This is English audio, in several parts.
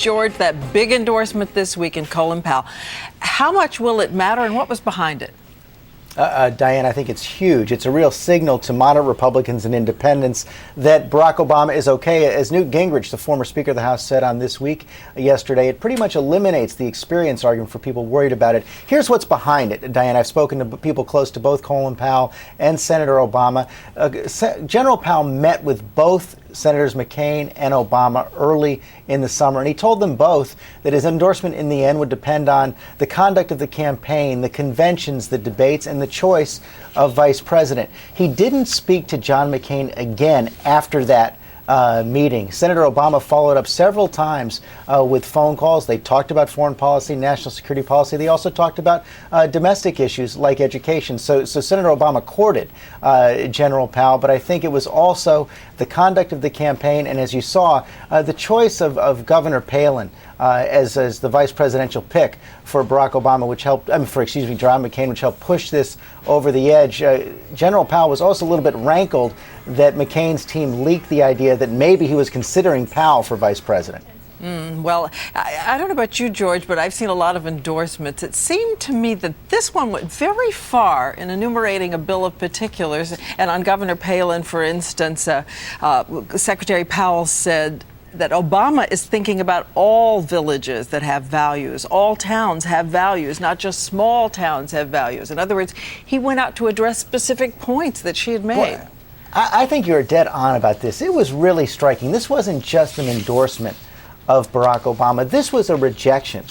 George, that big endorsement this week in Colin Powell. How much will it matter, and what was behind it? Diane, I think it's huge. It's a real signal to moderate Republicans and independents that Barack Obama is okay. As Newt Gingrich, the former Speaker of the House, said on This Week yesterday, it pretty much eliminates the experience argument for people worried about it. Here's what's behind it, Diane. I've spoken to people close to both Colin Powell and Senator Obama. General Powell met with both Senators McCain and Obama early in the summer, and he told them both that his endorsement in the end would depend on the conduct of the campaign, the conventions, the debates, and the choice of vice president. He didn't speak to John McCain again after that meeting. Senator Obama followed up several times with phone calls. They talked about foreign policy, national security policy. They also talked about domestic issues like education. So Senator Obama courted General Powell, but I think it was also the conduct of the campaign, and as you saw, the choice of Governor Palin as the vice presidential pick for Barack Obama, which helped, John McCain, which helped push this over the edge. General Powell was also a little bit rankled that McCain's team leaked the idea that maybe he was considering Powell for vice president. Well, I don't know about you, George, but I've seen a lot of endorsements. It seemed to me that this one went very far in enumerating a bill of particulars. And on Governor Palin, for instance, Secretary Powell said that Obama is thinking about all villages that have values. All towns have values, not just small towns have values. In other words, he went out to address specific points that she had made. Well, I think you're dead on about this. It was really striking. This wasn't just an endorsement of Barack Obama. This was a rejection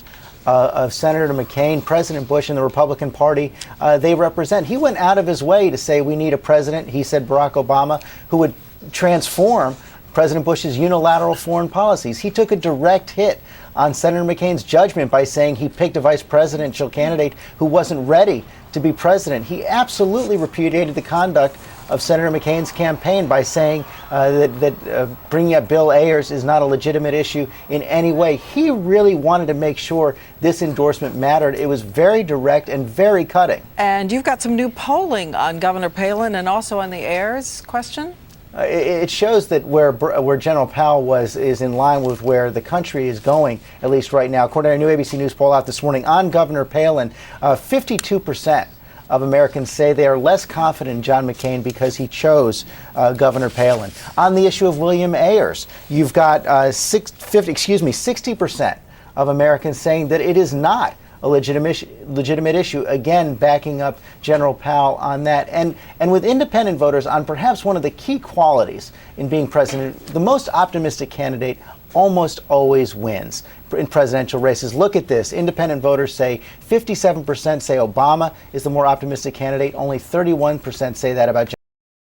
of Senator McCain, President Bush, and the Republican Party they represent. He went out of his way to say we need a president, he said Barack Obama, who would transform President Bush's unilateral foreign policies. He took a direct hit on Senator McCain's judgment by saying he picked a vice presidential candidate who wasn't ready to be president. He absolutely repudiated the conduct of Senator McCain's campaign by saying that bringing up Bill Ayers is not a legitimate issue in any way. He really wanted to make sure this endorsement mattered. It was very direct and very cutting. And you've got some new polling on Governor Palin and also on the Ayers question? It shows that where General Powell is in line with where the country is going, at least right now. According to a new ABC News poll out this morning on Governor Palin, 52% of Americans say they are less confident in John McCain because he chose Governor Palin. On the issue of William Ayers, you've got 60% of Americans saying that it is not a legitimate issue, again backing up General Powell on that. And with independent voters on perhaps one of the key qualities in being president, the most optimistic candidate almost always wins in presidential races. Look at this. Independent voters say 57% say Obama is the more optimistic candidate. Only 31% say that about